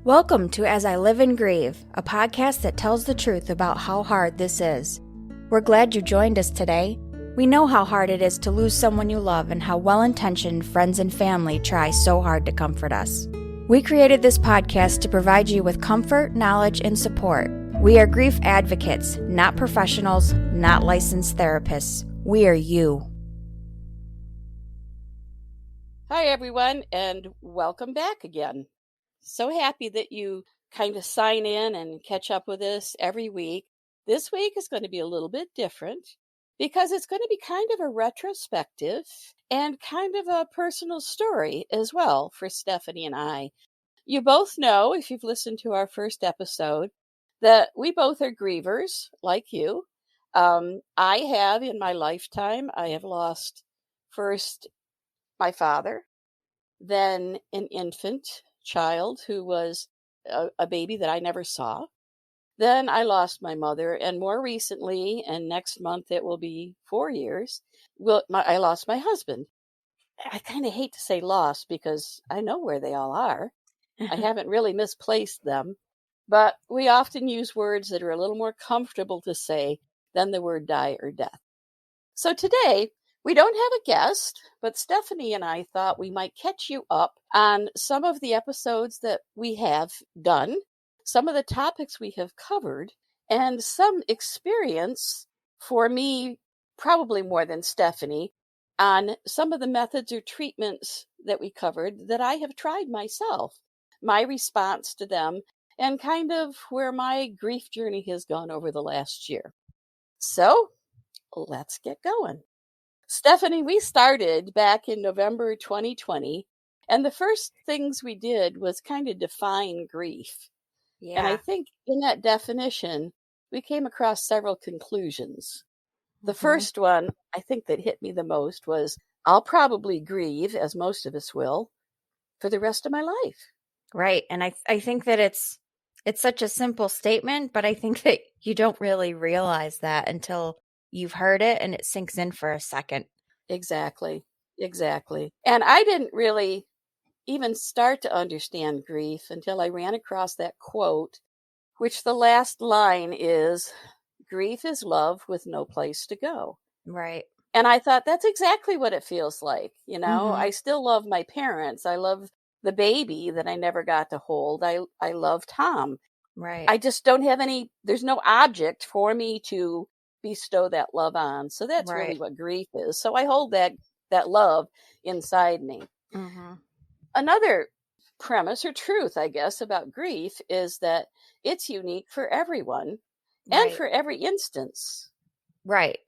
Welcome to As I Live and Grieve, a podcast that tells the truth about how hard this is. We're glad you joined us today. We know how hard it is to lose someone you love and how well-intentioned friends and family try so hard to comfort us. We created this podcast to provide you with comfort, knowledge, and support. We are grief advocates, not professionals, not licensed therapists. We are you. Hi, everyone, and welcome back again. So happy that you kind of sign in and catch up with us every week. This week is going to be a little bit different because it's going to be kind of a retrospective and kind of a personal story as well for Stephanie and I. You both know, if you've listened to our first episode, that we both are grievers like you. I have in my lifetime, I have lost first my father, then an infant child who was a baby that I never saw. Then I lost my mother, and more recently, and next month it will be 4 years, I lost my husband. I kind of hate to say lost because I know where they all are. I haven't really misplaced them, but we often use words that are a little more comfortable to say than the word die or death. So today, we don't have a guest, but Stephanie and I thought we might catch you up on some of the episodes that we have done, some of the topics we have covered, and some experience for me, probably more than Stephanie, on some of the methods or treatments that we covered that I have tried myself, my response to them, and kind of where my grief journey has gone over the last year. So let's get going. Stephanie, we started back in November 2020, and the first things we did was kind of define grief. Yeah. And I think in that definition, we came across several conclusions. The first one, I think that hit me the most was, I'll probably grieve, as most of us will, for the rest of my life. Right. And I think that it's such a simple statement, but I think that you don't really realize that until you've heard it and it sinks in for a second. Exactly. And I didn't really even start to understand grief until I ran across that quote, which the last line is, grief is love with no place to go. Right. And I thought that's exactly what it feels like. You know, I still love my parents. I love the baby that I never got to hold. I love Tom. Right. I just don't have there's no object for me to bestow that love on. So that's really what grief is. So I hold that love inside me. Another premise or truth, I guess, about grief is that it's unique for everyone and for every instance. Right.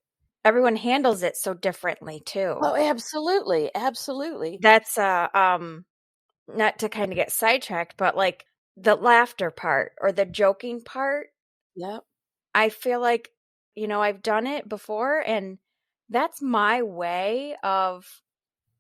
Everyone handles it so differently too. Oh, absolutely. That's not to kind of get sidetracked, but like the laughter part or the joking part. Yep. I feel like, I've done it before, and that's my way of,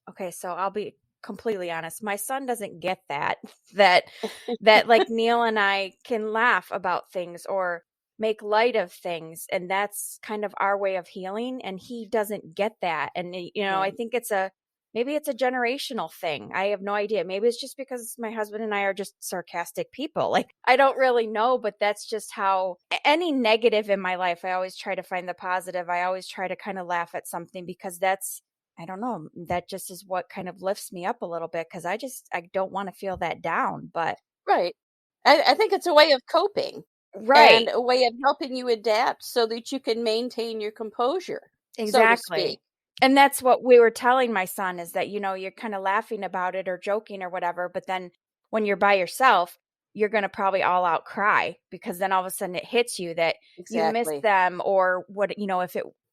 okay, so I'll be completely honest. My son doesn't get that like Neil and I can laugh about things or make light of things. And that's kind of our way of healing. And he doesn't get that. And, I think maybe it's a generational thing. I have no idea. Maybe it's just because my husband and I are just sarcastic people. Like, I don't really know, but that's just how any negative in my life, I always try to find the positive. I always try to kind of laugh at something because I don't know, that just is what kind of lifts me up a little bit because I don't want to feel that down. But right. I think it's a way of coping. Right. And a way of helping you adapt so that you can maintain your composure. Exactly. So to speak. And that's what we were telling my son is that, you're kind of laughing about it or joking or whatever. But then when you're by yourself, you're going to probably all out cry because then all of a sudden it hits you that you miss them or what,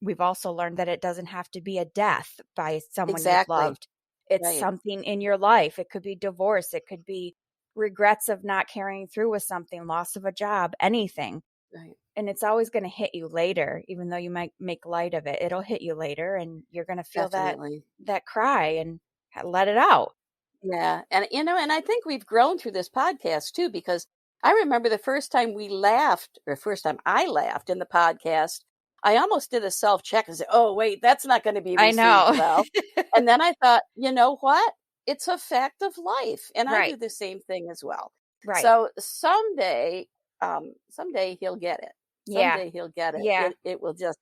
we've also learned that it doesn't have to be a death by someone you've loved. It's something in your life. It could be divorce. It could be regrets of not carrying through with something, loss of a job, anything. Right. And it's always going to hit you later, even though you might make light of it. It'll hit you later and you're going to feel that cry and let it out. Yeah. And, and I think we've grown through this podcast too, because I remember the first time first time I laughed in the podcast, I almost did a self-check and said, oh, wait, that's not going to be received well. And then I thought, you know what? It's a fact of life. And I do the same thing as well. Right. So someday he'll get it. Yeah. Someday he'll get it. Yeah. It will just,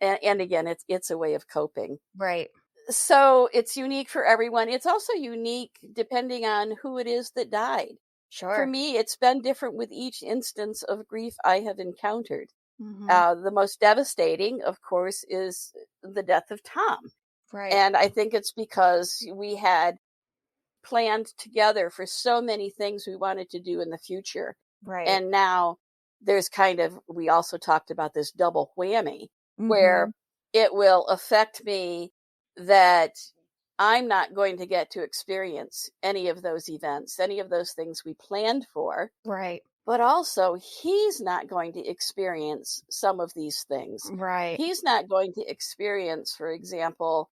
and again, it's a way of coping. Right. So it's unique for everyone. It's also unique depending on who it is that died. For Sure. me, it's been different with each instance of grief I have encountered. Mhm. The most devastating, of course, is the death of Tom. Right. And I think it's because we had planned together for so many things we wanted to do in the future. Right. And now there's we also talked about this double whammy where Mhm. it will affect me that I'm not going to get to experience any of those events, any of those things we planned for, Right. but also he's not going to experience some of these things. Right. He's not going to experience, for example,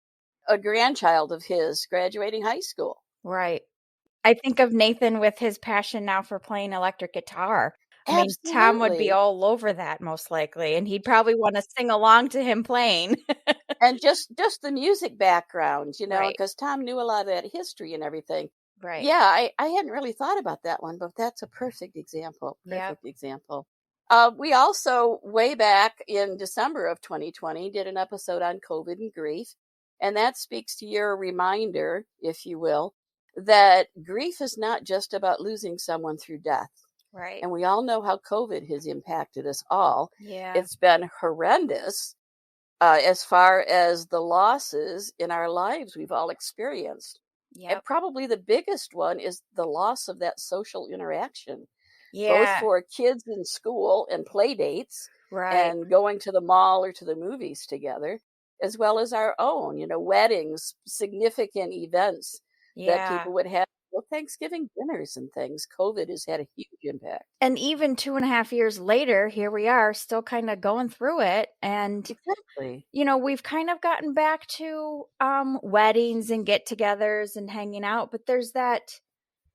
a grandchild of his graduating high school. Right. I think of Nathan with his passion now for playing electric guitar. I mean, Tom would be Absolutely. all over that most likely, and he'd probably wanna sing along to him playing. And just the music background, Right. because Tom knew a lot of that history and everything. Right. Yeah, I hadn't really thought about that one, but that's a perfect example. Yep. Perfect example. We also, way back in December of 2020, did an episode on COVID and grief. And that speaks to your reminder, if you will, that grief is not just about losing someone through death. Right. And we all know how COVID has impacted us all. Yeah. It's been horrendous as far as the losses in our lives we've all experienced. And Yep. probably the biggest one is the loss of that social interaction, both Yeah. for kids in school and play dates Right. and going to the mall or to the movies together, as well as our own, weddings, significant events that Yeah. people would have. Well, Thanksgiving dinners and things. COVID has had a huge impact. And even 2.5 years later, here we are still kinda going through it, and, Exactly. we've kind of gotten back to, weddings and get-togethers and hanging out, but there's that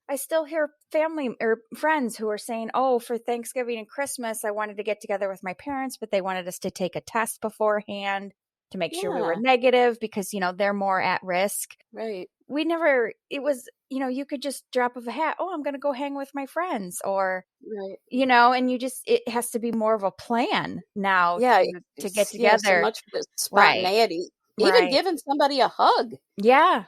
I still hear family or friends who are saying, "Oh, for Thanksgiving and Christmas, I wanted to get together with my parents, but they wanted us to take a test beforehand to make sure we were Yeah, negative because, they're more at risk." right, We never it was, you could just drop of a hat, "Oh, I'm gonna go hang with my friends," or, right. and it has to be more of a plan now Yeah, to get so together. much of it's Right. spontaneity. Even Right. giving somebody a hug. Yeah.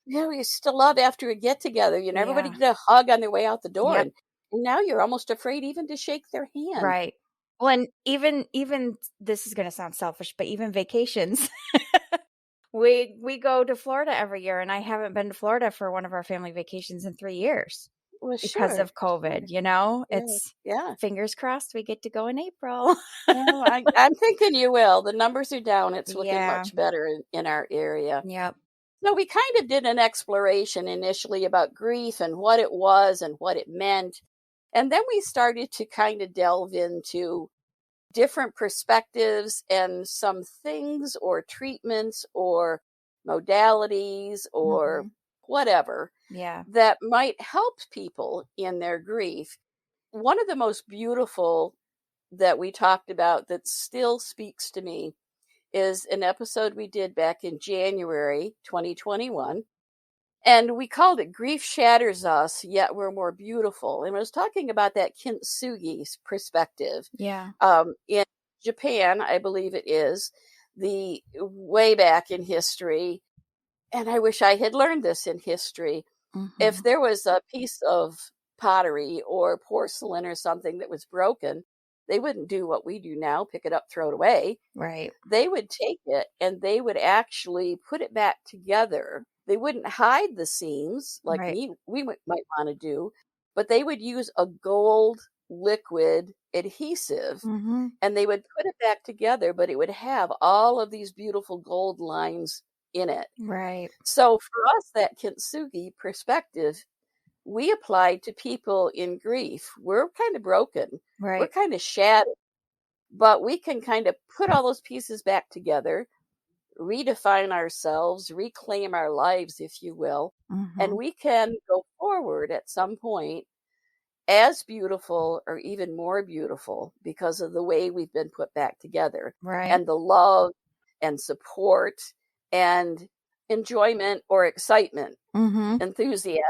We used to love after a get together, everybody Yeah. get a hug on their way out the door, Yep. and now you're almost afraid even to shake their hand. Right. Well, and even this is gonna sound selfish, but even vacations. We go to Florida every year, and I haven't been to Florida for one of our family vacations in 3 years Well, because sure, of COVID, sure. Yeah, It's yeah. fingers crossed we get to go in April. Well, I'm thinking you will. The numbers are down. It's looking Yeah. much better in our area. Yep. So we kind of did an exploration initially about grief and what it was and what it meant. And then we started to kind of delve into different perspectives and some things or treatments or modalities or Mhm. whatever Yeah. that might help people in their grief. One of the most beautiful that we talked about that still speaks to me is an episode we did back in January 2021. And we called it Grief Shatters Us, Yet We're More Beautiful. And I was talking about that kintsugi perspective. Yeah. In Japan, I believe it is, the way back in history, and I wish I had learned this in history. If Mhm. there was a piece of pottery or porcelain or something that was broken, they wouldn't do what we do now, pick it up, throw it away. Right. They would take it and they would actually put it back together. They wouldn't hide the seams like Right. might want to do, but they would use a gold liquid adhesive Mhm. and they would put it back together, but it would have all of these beautiful gold lines in it. Right. So for us, that kintsugi perspective, we applied to people in grief. We're kind of broken. We're Right. kind of shattered, but we can kind of put all those pieces back together, redefine ourselves, reclaim our lives, if you will, and Mhm. we can go forward at some point as beautiful or even more beautiful because of the way we've been put back together Right. and the love and support and enjoyment or excitement, Mhm. enthusiasm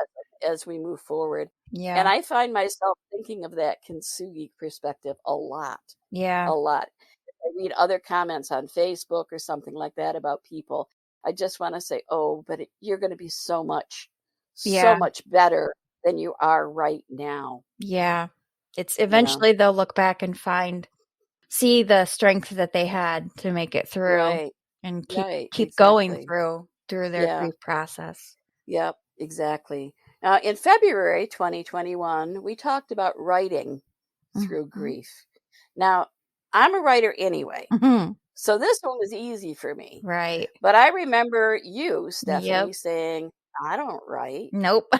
as we move forward. Yeah. And I find myself thinking of that kintsugi perspective a lot, Yeah. a lot. If I read other comments on Facebook or something like that about people, I just want to say, oh, but you're going to be so much Yeah. better than you are right now. Yeah. It's You know, eventually they'll look back and see the strength that they had to make it through right, and right, keep going exactly. through their Yeah, grief process. yep, exactly. In February 2021, we talked about writing through Mhm. grief. Now, I'm a writer anyway, Mhm. so this one was easy for me. Right. But I remember you, Yep. Stephanie, saying, I don't write. Nope.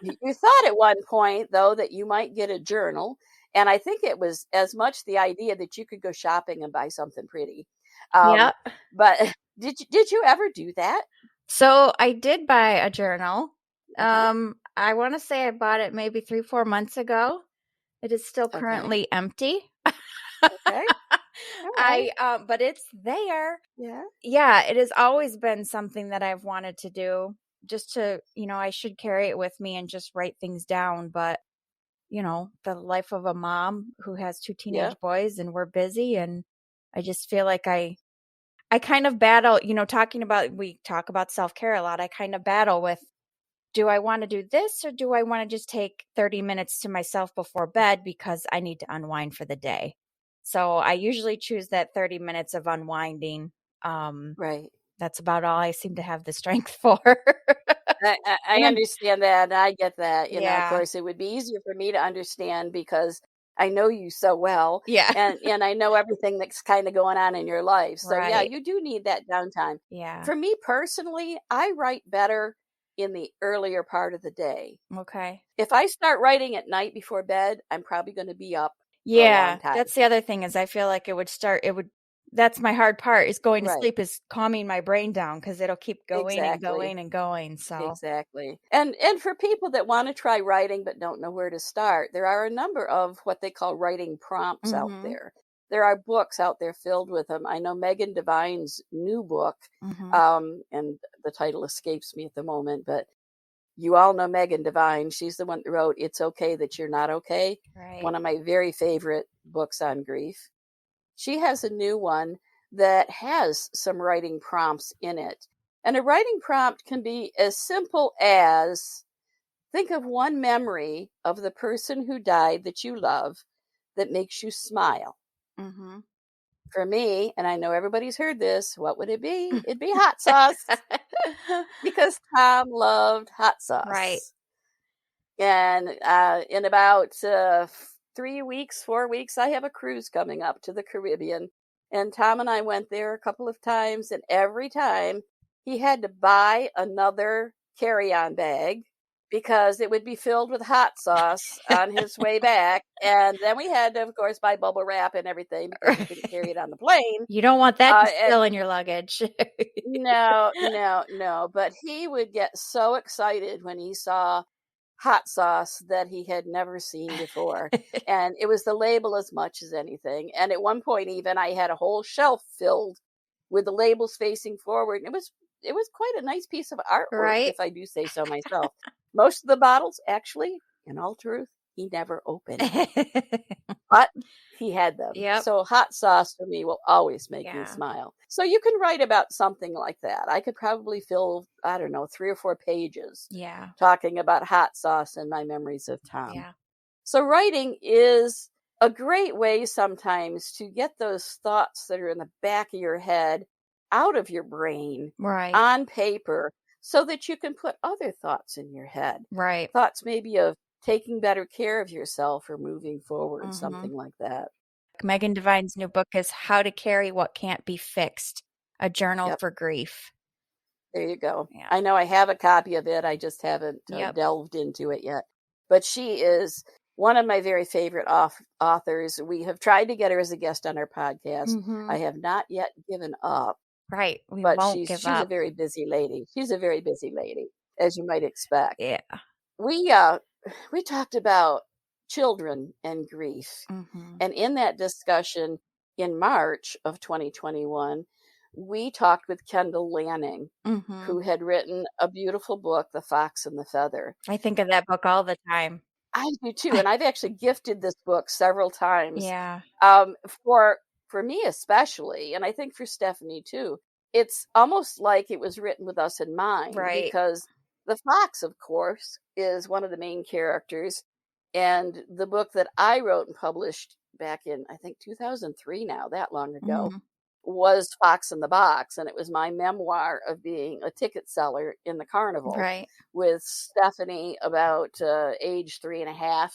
You thought at one point, though, that you might get a journal. And I think it was as much the idea that you could go shopping and buy something pretty. Um, Yep. but did you ever do that? So I did buy a journal. Uh-huh. I want to say I bought it maybe 3-4 months ago. It is still Okay. currently empty. Okay. All right. But it's there. Yeah. Yeah, it has always been something that I've wanted to do. Just to, I should carry it with me and just write things down. But, the life of a mom who has 2 Yeah. teenage boys and we're busy. And I just feel like I kind of battle, we talk about self-care a lot. I kind of battle with, do I want to do this or do I want to just take 30 minutes to myself before bed because I need to unwind for the day? So I usually choose that 30 minutes of unwinding. Right. That's about all I seem to have the strength for. I And I'm understand that. And I get that. Of Yeah. course, it would be easier for me to understand because I know you so well, Yeah. and I know everything that's kind of going on in your life. So yeah, Right. you do need that downtime. Yeah. For me personally, I write better in the earlier part of the day. Okay. If I start writing at night before bed, I'm probably going to be up for a long Yeah, time. that's the other thing is I feel like that's my hard part is going to Right. sleep is calming my brain down because it'll keep going and Exactly. going and going. So, Exactly. And for people that want to try writing but don't know where to start, there are a number of what they call writing prompts out mhm, there. There are books out there filled with them. I know Megan Devine's new book, mhm, and the title escapes me at the moment, but you all know Megan Devine. She's the one that wrote It's Okay That You're Not Okay, right. one of my very favorite books on grief. She has a new one that has some writing prompts in it. And a writing prompt can be as simple as think of one memory of the person who died that you love that makes you smile. Mhm. For me, and I know everybody's heard this, what would it be? It'd be hot sauce because Tom loved hot Right. sauce. And in about 3 weeks, 4 weeks, I have a cruise coming up to the Caribbean. And Tom and I went there a couple of times, and every time he had to buy another carry on bag because it would be filled with hot sauce on his way back. And then we had to, of course, buy bubble wrap and everything because we couldn't carry it on the plane. You don't want that to And spill in your luggage. no, no, no. But he would get so excited when he saw hot sauce that he had never seen before. And it was the label as much as anything. And at one point even I had a whole shelf filled with the labels facing forward. And it was quite a nice piece of artwork, Right? if I do say so myself. Most of the bottles, actually, in all truth, he never opened. But he had them. Yep. So hot sauce for me will always make me Yeah. smile. So you can write about something like that. I could probably fill, I don't know, 3 or 4 pages Yeah. talking about hot sauce and my memories of Tom. Yeah. So writing is a great way sometimes to get those thoughts that are in the back of your head out of your brain Right. on paper so that you can put other thoughts in your head. Right. Thoughts maybe of taking better care of yourself or moving forward, Mhm. something like that. Megan Devine's new book is How to Carry What Can't Be Fixed, a journal Yep, for grief. there you go. Yeah. I know I have a copy of it. I just haven't Yep. delved into it yet. But she is one of my very favorite authors. We have tried to get her as a guest on our podcast. I Mhm. have not yet given up, Right. We but won't she's give she's a up. very busy lady. She's a very busy lady, as you might expect. Yeah. We talked about children and grief. Mhm. And in that discussion in March of 2021, we talked with Kendall Lanning, who had written a beautiful book, The Fox and the Feather. I think of that book all the time. I do too, and I've actually gifted this book several times. Yeah. Um, for for me especially, and I think for Stephanie too, it's almost like it was written with us in mind, Right. because the fox, of course, is one of the main characters. And the book that I wrote and published back in, I think, 2003, now that long ago, was Fox in the Box, and it was my memoir of being a ticket seller in the carnival Right. with Stephanie, about age 3.5,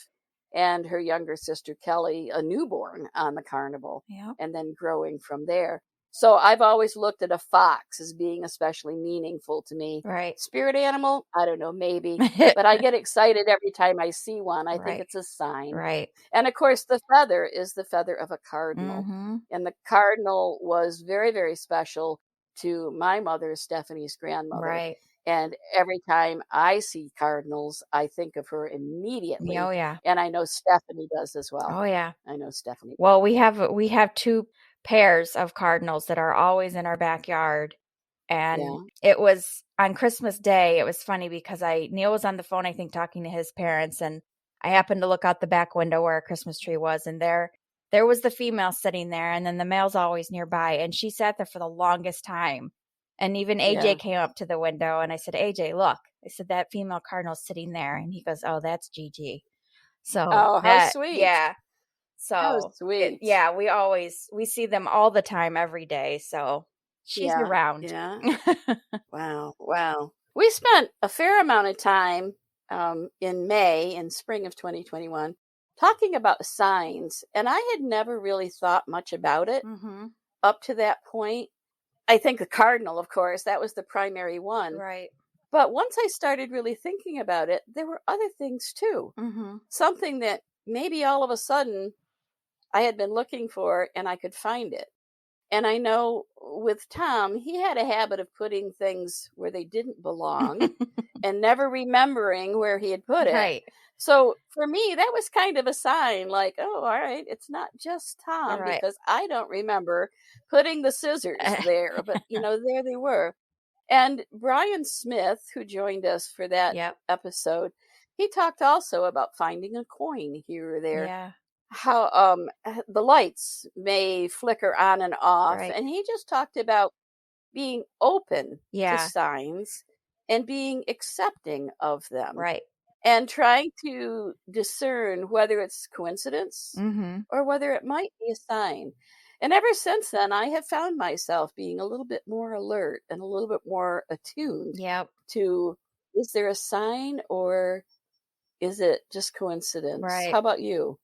and her younger sister Kelly, a newborn on the carnival, Yep. and then growing from there. So I've always looked at a fox as being especially meaningful to me. Right. Spirit animal, I don't know, maybe, but I get excited every time I see one. I think Right. it's a sign. Right. And of course, the feather is the feather of a cardinal. And the cardinal was very, very special to my mother, Stephanie's grandmother. Right. And every time I see cardinals, I think of her immediately. Oh yeah. And I know Stephanie does as well. Oh yeah. I know Stephanie. Well, we have 2 pairs of cardinals that are always in our backyard. And it was on Christmas Day. It was funny because Neil was on the phone, I think, talking to his parents, and I happened to look out the back window where our Christmas tree was, and there was the female sitting there, and then the male's always nearby, and she sat there for the longest time. And even AJ came up to the window, and I said, AJ, look. I said, that female cardinal's sitting there. And he goes, oh, that's Gigi. So Oh, how sweet. Yeah. How So sweet. we see them all the time, every day. So she's around. Yeah. Wow. We spent a fair amount of time in spring of 2021, talking about signs, and I had never really thought much about it up to that point. I think the cardinal, of course, that was the primary one. Right. But once I started really thinking about it, there were other things too. Something that maybe all of a sudden I had been looking for and I could find it. And I know with Tom, he had a habit of putting things where they didn't belong and never remembering where he had put it. Right. So for me, that was kind of a sign, like, oh, all right, it's not just Tom, Right. because I don't remember putting the scissors there, but there they were. And Brian Smith, who joined us for that episode, he talked also about finding a coin here or there. Yeah. How the lights may flicker on and off. Right. And he just talked about being open to Yeah. signs and being accepting of them. Right. And trying to discern whether it's coincidence or whether it might be a sign. And ever since then, I have found myself being a little bit more alert and a little bit more attuned to, is there a sign or is it just coincidence? Right. How about you?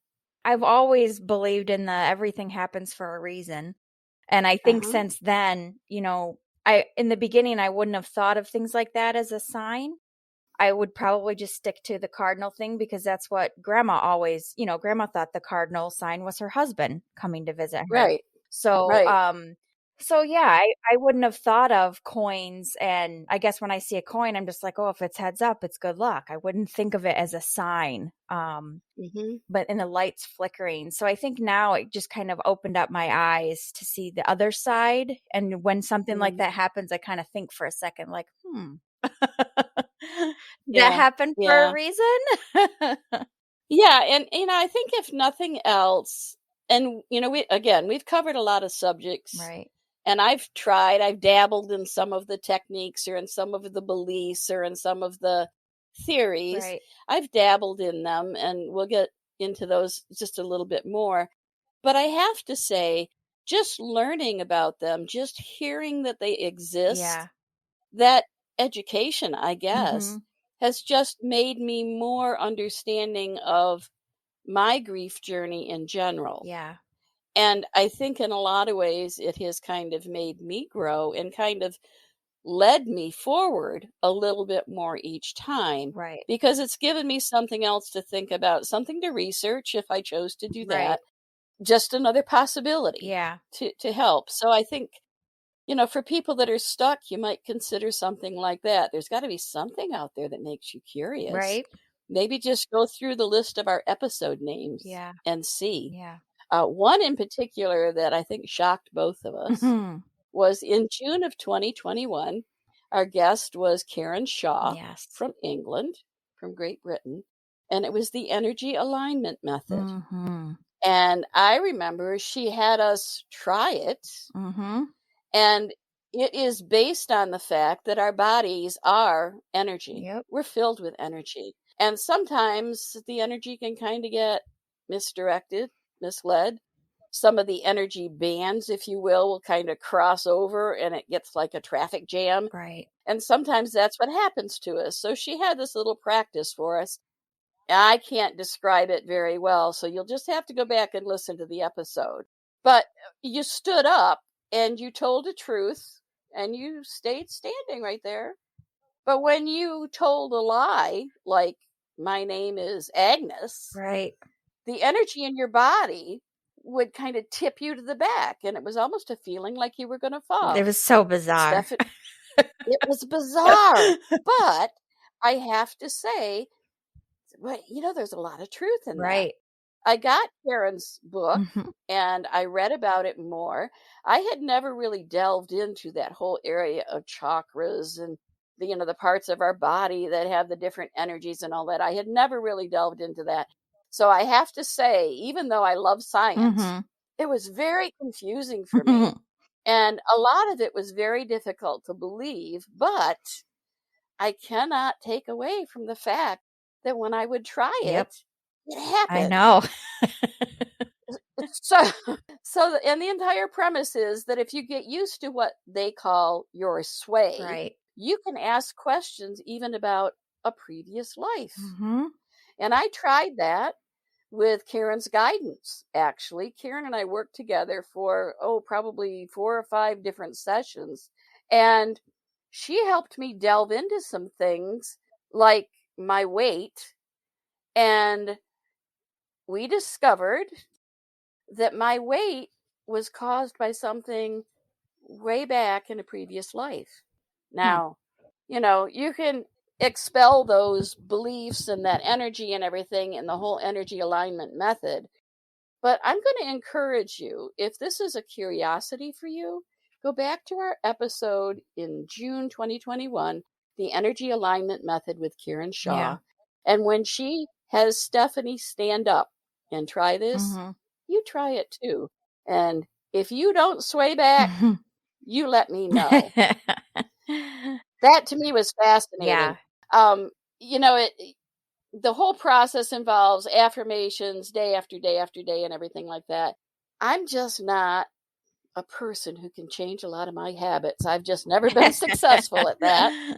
I've always believed in the everything happens for a reason. And I think since then, in the beginning, I wouldn't have thought of things like that as a sign. I would probably just stick to the cardinal thing because that's what Grandma always, Grandma thought the cardinal sign was her husband coming to visit her. Right. So, Right. I wouldn't have thought of coins. And I guess when I see a coin, I'm just like, oh, if it's heads up, it's good luck. I wouldn't think of it as a sign. But in the lights flickering. So I think now it just kind of opened up my eyes to see the other side. And when something like that happens, I kind of think for a second, like, did that happen for a reason? Yeah. And, I think if nothing else, and, we've covered a lot of subjects. Right. And I've dabbled in some of the techniques or in some of the beliefs or in some of the theories. Right. I've dabbled in them, and we'll get into those just a little bit more. But I have to say, just learning about them, just hearing that they exist, that education, I guess, has just made me more understanding of my grief journey in general. Yeah. And I think in a lot of ways, it has kind of made me grow and kind of led me forward a little bit more each time. Right. Because it's given me something else to think about, something to research if I chose to do that. Just another possibility to help. So I think, for people that are stuck, you might consider something like that. There's got to be something out there that makes you curious. Right. Maybe just go through the list of our episode names and see. Yeah. One in particular that I think shocked both of us was in June of 2021. Our guest was Karen Shaw Yes. from England, from Great Britain, and it was the energy alignment method. Mm-hmm. And I remember she had us try it, Mm-hmm. and it is based on the fact that our bodies are energy. Yep. We're filled with energy. And sometimes the energy can kind of get misdirected, misled. Some of the energy bands, if you will kind of cross over and it gets like a traffic jam. Right. And sometimes that's what happens to us. So she had this little practice for us. I can't describe it very well, so you'll just have to go back and listen to the episode. But you stood up and you told the truth and you stayed standing right there. But when you told a lie, like, my name is Agnes, Right. the energy in your body would kind of tip you to the back. And it was almost a feeling like you were going to fall. It was so bizarre. It was bizarre. But I have to say, but there's a lot of truth in that. Right. I got Karen's book Mm-hmm. and I read about it more. I had never really delved into that whole area of chakras and the parts of our body that have the different energies and all that. I had never really delved into that. So I have to say, even though I love science, Mm-hmm. it was very confusing for me. And a lot of it was very difficult to believe, but I cannot take away from the fact that when I would try Yep. it I happened. know. And the entire premise is that if you get used to what they call your sway, Right. you can ask questions even about a previous life. Mm-hmm. And I tried that with Karen's guidance, actually. Karen and I worked together for, probably 4 or 5 different sessions. And she helped me delve into some things like my weight. And we discovered that my weight was caused by something way back in a previous life. Now, you can expel those beliefs and that energy and everything in the whole energy alignment method. But I'm going to encourage you, if this is a curiosity for you, go back to our episode in June 2021, the energy alignment method with Karen Shaw. Yeah. And when she has Stephanie stand up and try this, Mm-hmm. you try it too. And if you don't sway back, you let me know. That to me was fascinating. Yeah. The whole process involves affirmations day after day after day and everything like that. I'm just not a person who can change a lot of my habits. I've just never been successful at that.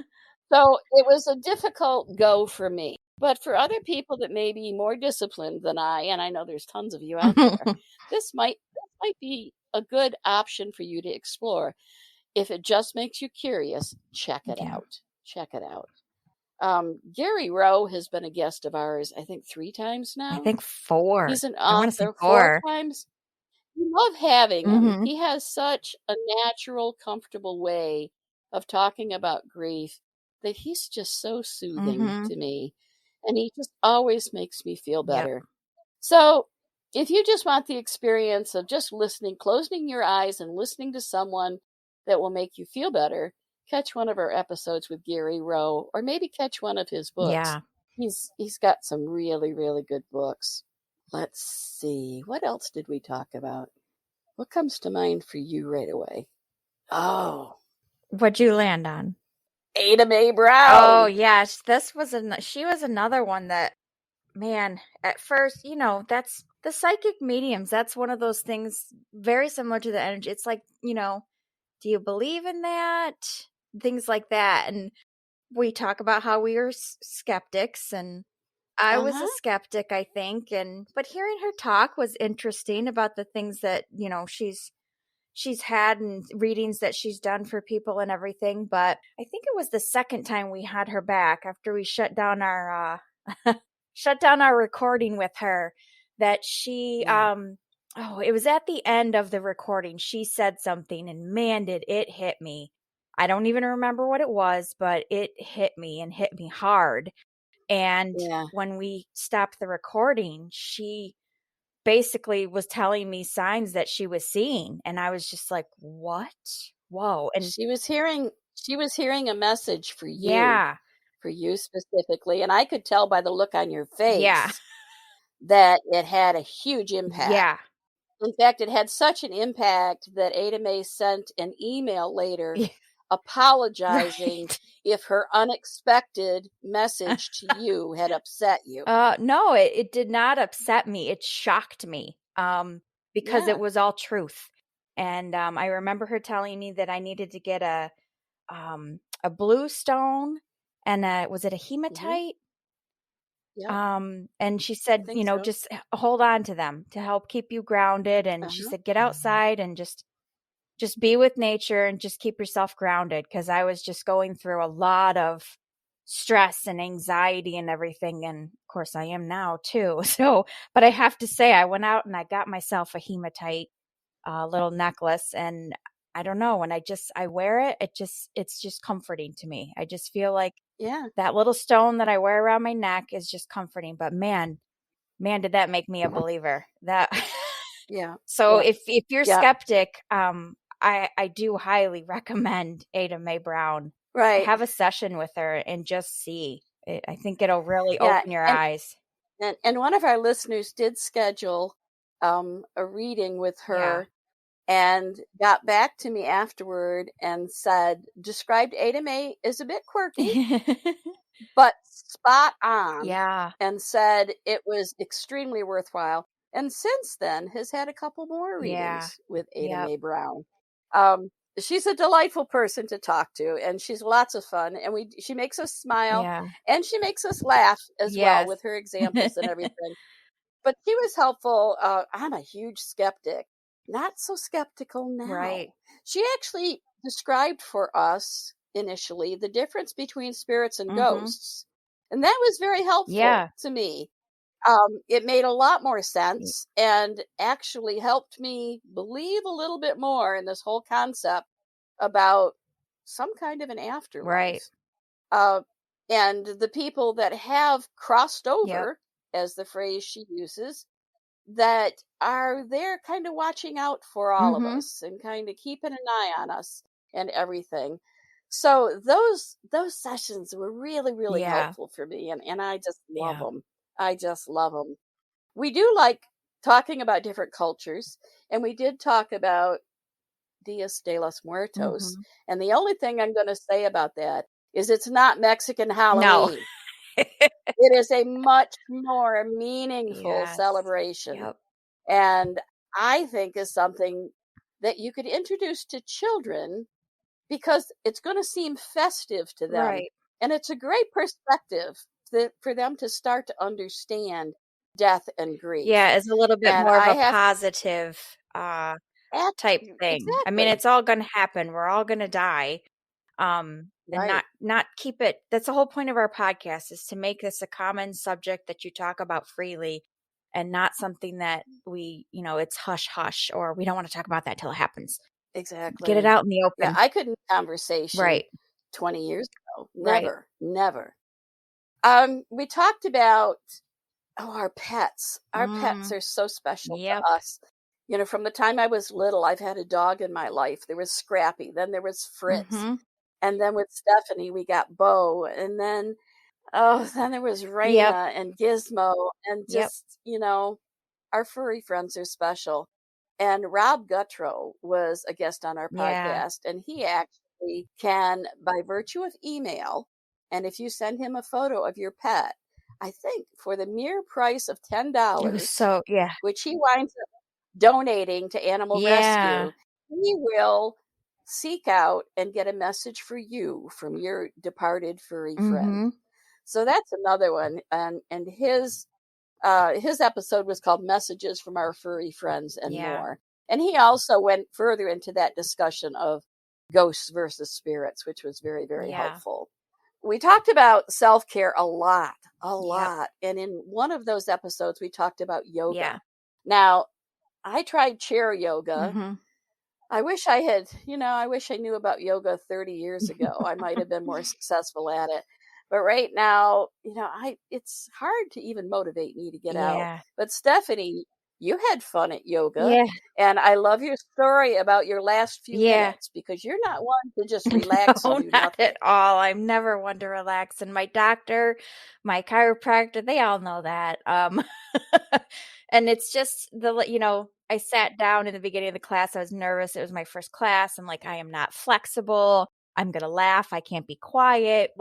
So it was a difficult go for me. But for other people that may be more disciplined than I, and I know there's tons of you out there, this might be a good option for you to explore. If it just makes you curious, check it Yeah. out. Check it out. Gary Rowe has been a guest of ours, I think 3 times now. I think 4. He's an I want to say author 4. 4 times. We love having him. Mm-hmm. He has such a natural, comfortable way of talking about grief that he's just so soothing Mm-hmm. to me. And he just always makes me feel Yep. better. So if you just want the experience of just listening, closing your eyes and listening to someone that will make you feel better, catch one of our episodes with Gary Rowe, or maybe catch one of his books. Yeah. He's got some really, really good books. Let's see. What else did we talk about? What comes to mind for you right away? Oh, What'd you land on? Ada Mae Brown. Oh, yes. She was another one that, man, at first, that's the psychic mediums. That's one of those things very similar to the energy. It's like, do you believe in that? Things like that. And we talk about how we are skeptics, and I was a skeptic, I think. But hearing her talk was interesting about the things that, she's had and readings that she's done for people and everything. But I think it was the second time we had her back after we shut down our recording with her, that she it was at the end of the recording. She said something, and man, did it hit me. I don't even remember what it was, but it hit me and hit me hard. And when we stopped the recording, she basically was telling me signs that she was seeing, and I was just like, what whoa. And she was hearing a message for yeah, you specifically, and I could tell by the look on your yeah, face that it had a huge impact. yeah. In fact, it had such an impact that Ada Mae sent an email later Yeah, apologizing right. if her unexpected message to you had upset you. No, it did not upset me. It shocked me. Because Yeah. it was all truth. And I remember her telling me that I needed to get a blue stone and was it a Mhm. hematite? Yep. And she I said, think so. just hold on to them to help keep you grounded. And she Uh-huh. said, get outside and just be with nature and just keep yourself grounded. Cause I was just going through a lot of stress and anxiety and everything. And of course I am now too. So, but I have to say, I went out and I got myself a hematite little necklace. And I don't know, when I wear it, it's just comforting to me. I just feel like Yeah. that little stone that I wear around my neck is just comforting. But man, did that make me a believer. That Yeah. so Yeah. if you're Yeah. skeptic, I do highly recommend Ada Mae Brown. Right. Have a session with her and just see. I think it'll really Yeah. open your And eyes. one of our listeners did schedule a reading with Yeah. her and got back to me afterward and described Ada Mae as a bit quirky, but spot on, Yeah. and said it was extremely worthwhile. And since then has had a couple more Yeah. readings with Ada Yep. Mae Brown. Um, she's a delightful person to talk to, and she's lots of fun. And she makes us smile, Yeah. and she makes us laugh as well Yes. with her examples and everything. But she was helpful. I'm a huge skeptic, not so skeptical Right. now. She actually described for us initially the difference between spirits and Mhm. ghosts. And that was very helpful Yeah. to me. It made a lot more sense and actually helped me believe a little bit more in this whole concept about some kind of an Right. afterlife. Uh, and the people that have crossed Yep. over, as the phrase she uses, that are there kind of watching out for all of Mhm. us and kind of keeping an eye on us and everything. So those sessions were really, really Yeah. helpful for me, and I just love Yeah. them. I just love them. We do like talking about different cultures, and we did talk about Dias de los Muertos. Mhm. And the only thing I'm going to say about that is it's not Mexican No. Halloween. It is a much more meaningful Yes. celebration, Yep. and I think is something that you could introduce to children because it's going to seem festive to them. Right. And it's a great perspective for them to start to understand death and grief. Yeah, it's a little bit And more of I a have positive type thing. I mean, exactly it's all gonna happen. We're all gonna die. And right. not keep it, that's the whole point of our podcast, is to make this a common subject that you talk about freely and not something that it's hush hush, or we don't want to talk about that till it happens. Get it Exactly. out in the Yeah, open. I couldn't conversation Right. 20 years ago. Right. Never, never. We talked about our pets. Our pets Mm, are so special yep. to us. From the time I was little, I've had a dog in my life. There was Scrappy, then there was Fritz, Mhm. and then with Stephanie, we got Bo, and then there was Yep. Raina and Gizmo, and Yep. just, our furry friends are special. And Rob Guttrow was a guest on our Yeah. podcast, and he actually can, by virtue of email, and if you send him a photo of your pet, I think for the mere price of It was $10, so, yeah. which he winds up donating to Animal Yeah. Rescue, he will seek out and get a message for you from your departed furry friend. Mhm. So that's another one, and his episode was called Messages from Our Furry Friends and Yeah. More. And he also went further into that discussion of ghosts versus spirits, which was very, very Yeah. helpful. We talked about self care a lot, a Yep. lot. And in one of those episodes, we talked about Yeah. yoga. Now, I tried chair yoga. Mhm. I wish I knew about yoga 30 years ago. I might have been more successful at it. But right now, it's hard to even motivate me to get out. Yeah. But Stephanie you had fun at yoga. Yeah. And I love your story about your last few Yeah. minutes, because you're not one to just relax and No, do not nothing. at all. I'm never one to relax. And my doctor, my chiropractor, they all know that. And it's just I sat down in the beginning of the class. I was nervous. It was my first class. I'm like, I am not flexible. I'm going to laugh. I can't be quiet.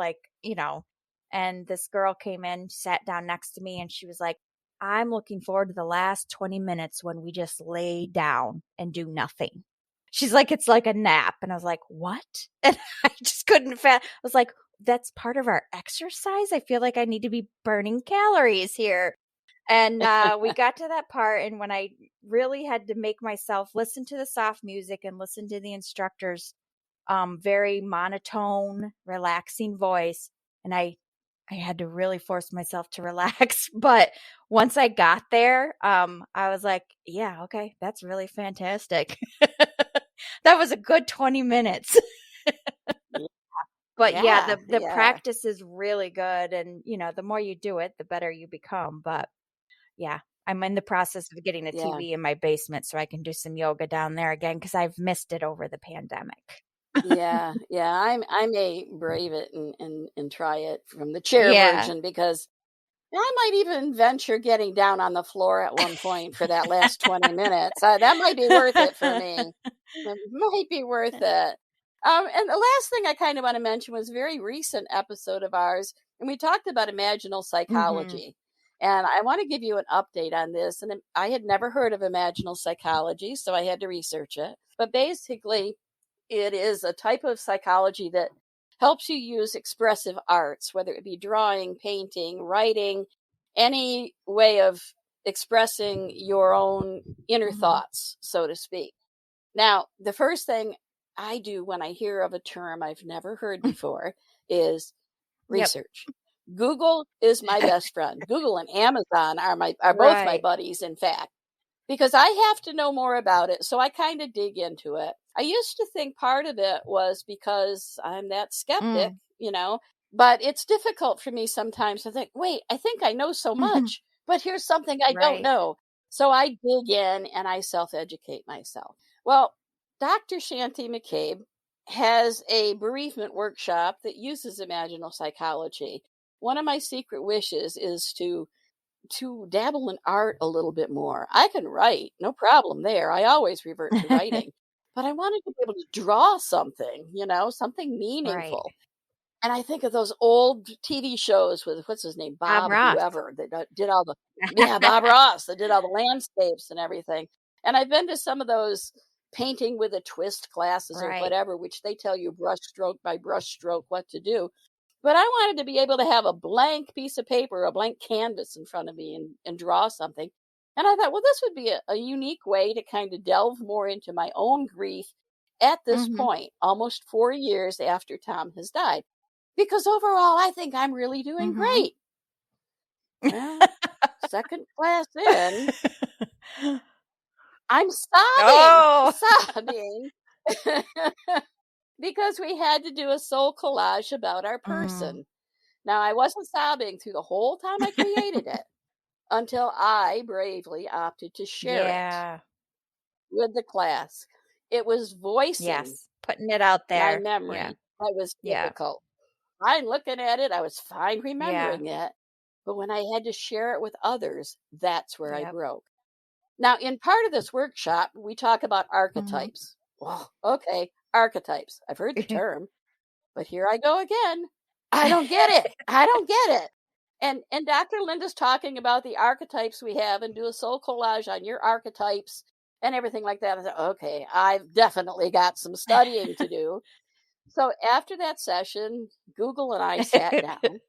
And this girl came in, sat down next to me, and she was like, I'm looking forward to the last 20 minutes when we just lay down and do nothing. She's like, it's like a nap. And I was like, what? And I just couldn't I was like, that's part of our exercise. I feel like I need to be burning calories here. And we got to that part. And when I really had to make myself listen to the soft music and listen to the instructor's very monotone, relaxing voice, and I had to really force myself to relax. But once I got there, I was like, yeah, okay, that's really fantastic. That was a good 20 minutes. But yeah, Yeah, the yeah, practice is really good. And, the more you do it, the better you become. But yeah, I'm in the process of getting a yeah. TV in my basement so I can do some yoga down there again because I've missed it over the pandemic. Yeah, yeah, I may brave it and try it from the chair Yeah. version, because I might even venture getting down on the floor at one point for that last 20 minutes. That might be worth it for me. It might be worth it. And the last thing I kind of want to mention was a very recent episode of ours, and we talked about imaginal Mhm. psychology. And I want to give you an update on this. And I had never heard of imaginal psychology, so I had to research it. But basically, it is a type of psychology that helps you use expressive arts, whether it be drawing, painting, writing, any way of expressing your own inner Mhm. thoughts, so to speak. Now, the first thing I do when I hear of a term I've never heard before is Yep. research. Google is my best friend. Google and Amazon are both my Right. buddies, in fact, because I have to know more about it. So I kind of dig into it. I used to think part of it was because I'm that skeptic, Mm. but it's difficult for me sometimes to think, wait, I think I know so much, but here's something I don't Right. know. So I dig in and I self educate myself. Well, Dr. Shanti McCabe has a bereavement workshop that uses imaginal psychology. One of my secret wishes is to dabble in art a little bit more. I can write, no problem there. I always revert to writing. But I wanted to be able to draw something, something Right. meaningful. And I think of those old TV shows with, what's his name, Bob Bob, Ross. whoever, that did all the, yeah, Bob Ross, that did all the landscapes and everything. And I've been to some of those painting with a twist classes or Right. whatever, which they tell you brush stroke by brush stroke what to do. But I wanted to be able to have a blank piece of paper, a blank canvas in front of me, and draw something. And I thought, well, this would be a unique way to kind of delve more into my own grief at this Mhm. point, almost 4 years after Tom has died. Because overall, I think I'm really doing Mhm. great. Well, second class in, I'm sobbing, Oh. sobbing, because we had to do a soul collage about our Mm. person. Now, I wasn't sobbing through the whole time I created it until I bravely opted to share it Yeah. with the class. It was voicing Yes. Putting it out my there. Yeah. memory that was Yeah. difficult. Fine looking at it, I was fine Yeah. remembering it. But when I had to share it with others, that's where I Yep. broke. Now, in part of this workshop, we talk about Mhm. archetypes. Well, okay, archetypes. I've heard the term, but here I go again. I don't get it. I don't get it. And Dr. Linda's talking about the archetypes we have and do a soul collage on your archetypes and everything like that. I said, okay, I've definitely got some studying to do. So after that session, Google and I sat down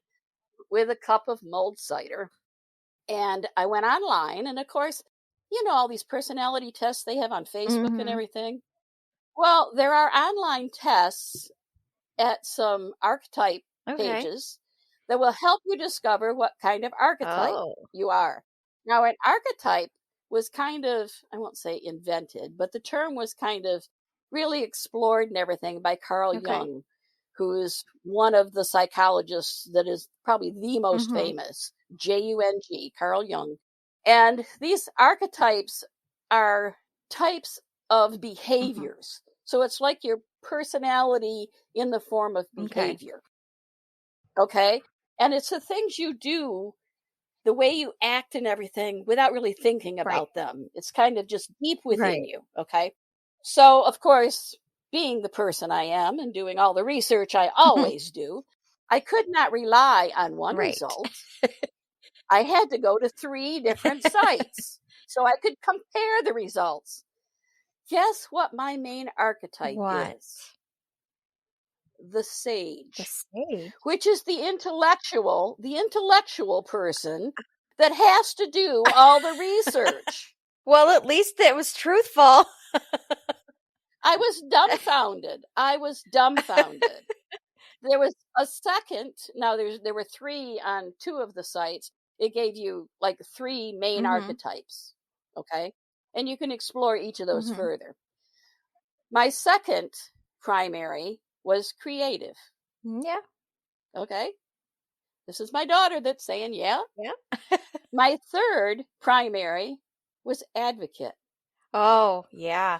with a cup of mulled cider, and I went online. And of course, all these personality tests they have on Facebook and Mhm. everything. Well, there are online tests at some archetype Okay. pages that will help you discover what kind of archetype Oh. you are. Now, an archetype was kind of, I won't say invented, but the term was kind of really explored and everything by Carl Okay. Jung, who is one of the psychologists that is probably the most Mhm. famous, Jung, Carl Jung. And these archetypes are types of behaviors. So it's like your personality in the form of behavior. Okay. And it's the things you do, the way you act and everything without really thinking about them. It's kind of just deep within you. Okay. So, of course, being the person I am and doing all the research I always do, I could not rely on one result. I had to go to 3 different sites so I could compare the results. Guess what my main archetype is? The sage. The sage. Which is the intellectual person that has to do all the research. Well, at least it was truthful. I was dumbfounded. There was a second. Now there were 3 on 2 of the sites. It gave you like 3 main archetypes. Okay. And you can explore each of those further. My second primary was creative. Yeah. Okay. This is my daughter that's saying, yeah. Yeah. My third primary was advocate. Oh, yeah.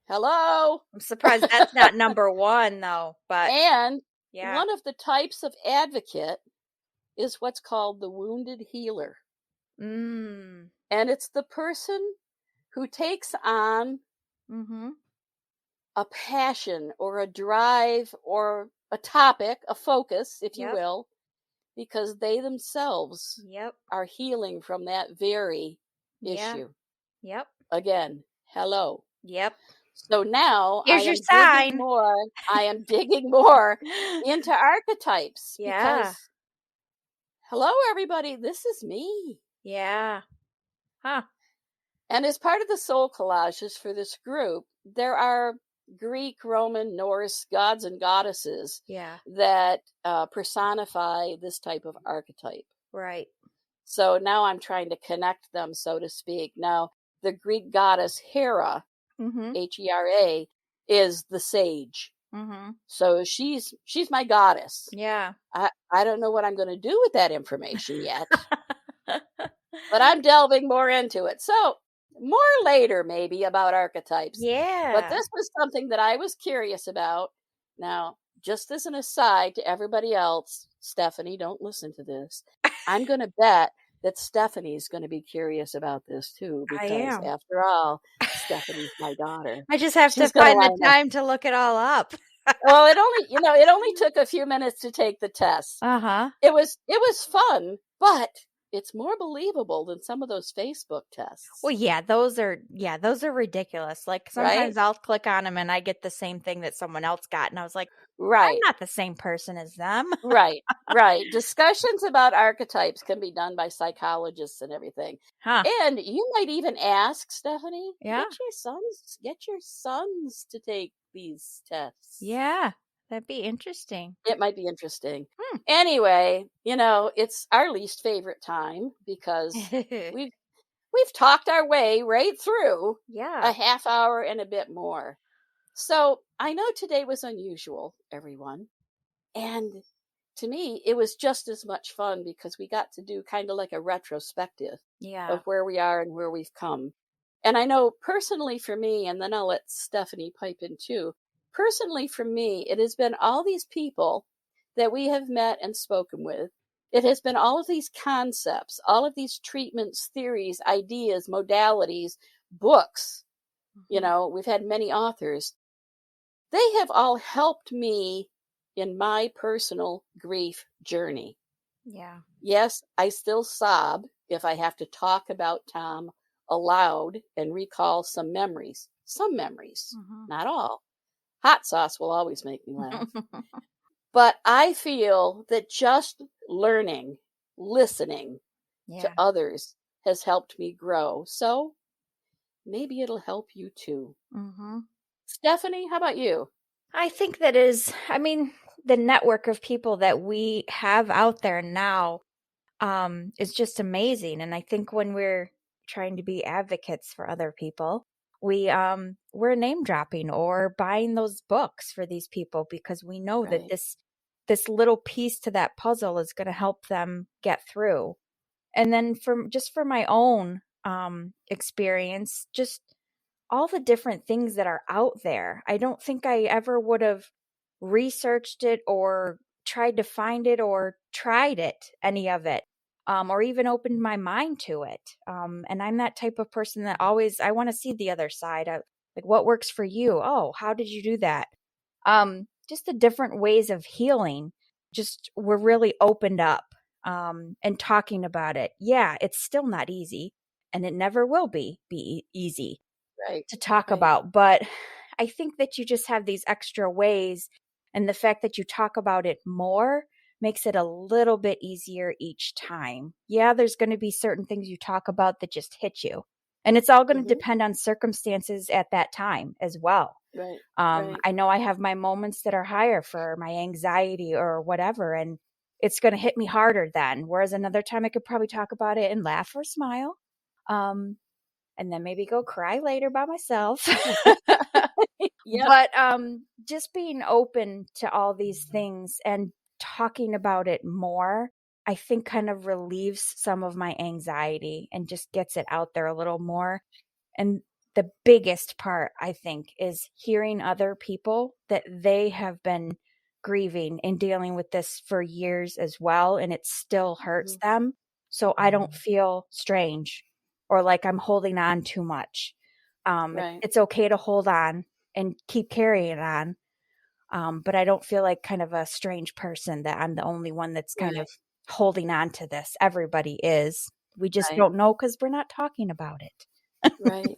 Hello. I'm surprised that's not number 1 though, but and yeah. One of the types of advocate is what's called the wounded healer. And it's the person who takes on a passion or a drive or a topic, a focus, if you will, because they themselves are healing from that very issue. Again, hello. So now I am digging more into archetypes because hello everybody, this is me. Yeah. Huh. And as part of the soul collages for this group, there are Greek, Roman, Norse gods and goddesses that personify this type of archetype. Right. So now I'm trying to connect them, so to speak. Now, the Greek goddess Hera, Hera, is the sage. So she's my goddess. Yeah. I don't know what I'm going to do with that information yet, but I'm delving more into it. So more later, maybe, about archetypes. Yeah. But this was something that I was curious about. Now, just as an aside to everybody else, Stephanie, don't listen to this. I'm going to bet that Stephanie's going to be curious about this too, because after all, Stephanie's my daughter. I just have to find the time to look it all up. Well, it only took a few minutes to take the test. It was fun, but it's more believable than some of those Facebook tests. Well, yeah, those are ridiculous. Like sometimes I'll click on them and I get the same thing that someone else got, and I was like, I'm not the same person as them. Right. Discussions about archetypes can be done by psychologists and everything. And you might even ask, Stephanie, get your sons to take these tests. Yeah, that'd be interesting. It might be interesting. Anyway, it's our least favorite time because we've talked our way right through a half hour and a bit more. So I know today was unusual, everyone. And to me, it was just as much fun because we got to do kind of like a retrospective of where we are and where we've come. And I know personally for me, and then I'll let Stephanie pipe in too. Personally for me, it has been all these people that we have met and spoken with. It has been all of these concepts, all of these treatments, theories, ideas, modalities, books. We've had many authors. They have all helped me in my personal grief journey. Yeah. Yes, I still sob if I have to talk about Tom aloud and recall some memories. Not all. Hot sauce will always make me laugh. But I feel that just learning, listening to others has helped me grow. So maybe it'll help you too. Stephanie, how about you? I think that the network of people that we have out there now is just amazing. And I think when we're trying to be advocates for other people, we're name dropping or buying those books for these people because we know that this little piece to that puzzle is going to help them get through. And then for my own experience, just all the different things that are out there. I don't think I ever would have researched it or tried to find it or tried it, any of it, or even opened my mind to it. And I'm that type of person that I want to see the other side of, like, what works for you? Oh, how did you do that? Just the different ways of healing. Just we're really opened up and talking about it. Yeah, it's still not easy, and it never will be easy Right. to talk Right. about. But I think that you just have these extra ways, and the fact that you talk about it more makes it a little bit easier each time. Yeah, there's going to be certain things you talk about that just hit you. And it's all going to Mm-hmm. depend on circumstances at that time as well. Right. Right. I know I have my moments that are higher for my anxiety or whatever, and it's going to hit me harder then. Whereas another time I could probably talk about it and laugh or smile. And then maybe go cry later by myself. Yeah. But just being open to all these things and talking about it more, I think kind of relieves some of my anxiety and just gets it out there a little more. And the biggest part, I think, is hearing other people that they have been grieving and dealing with this for years as well, and it still hurts them. So I don't feel strange or like I'm holding on too much. Right. It's okay to hold on and keep carrying on. But I don't feel like kind of a strange person that I'm the only one that's kind Right. of holding on to this. Everybody is. We just Right. don't know because we're not talking about it. Right.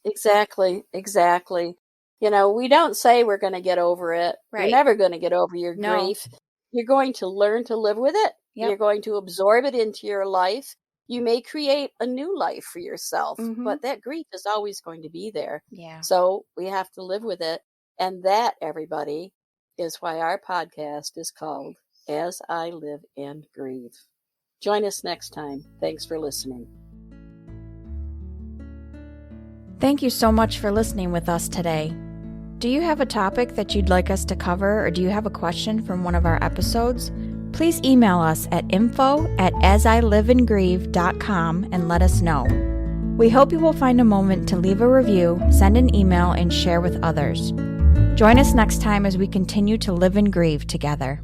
Exactly. Exactly. We don't say we're going to get over it. You're Right. never going to get over your No. grief. You're going to learn to live with it. Yep. You're going to absorb it into your life. You may create a new life for yourself, but that grief is always going to be there. Yeah. So we have to live with it. And that, everybody, is why our podcast is called As I Live and Grieve. Join us next time. Thanks for listening. Thank you so much for listening with us today. Do you have a topic that you'd like us to cover, or do you have a question from one of our episodes? Please email us at info@asiliveandgrieve.com and let us know. We hope you will find a moment to leave a review, send an email, and share with others. Join us next time as we continue to live and grieve together.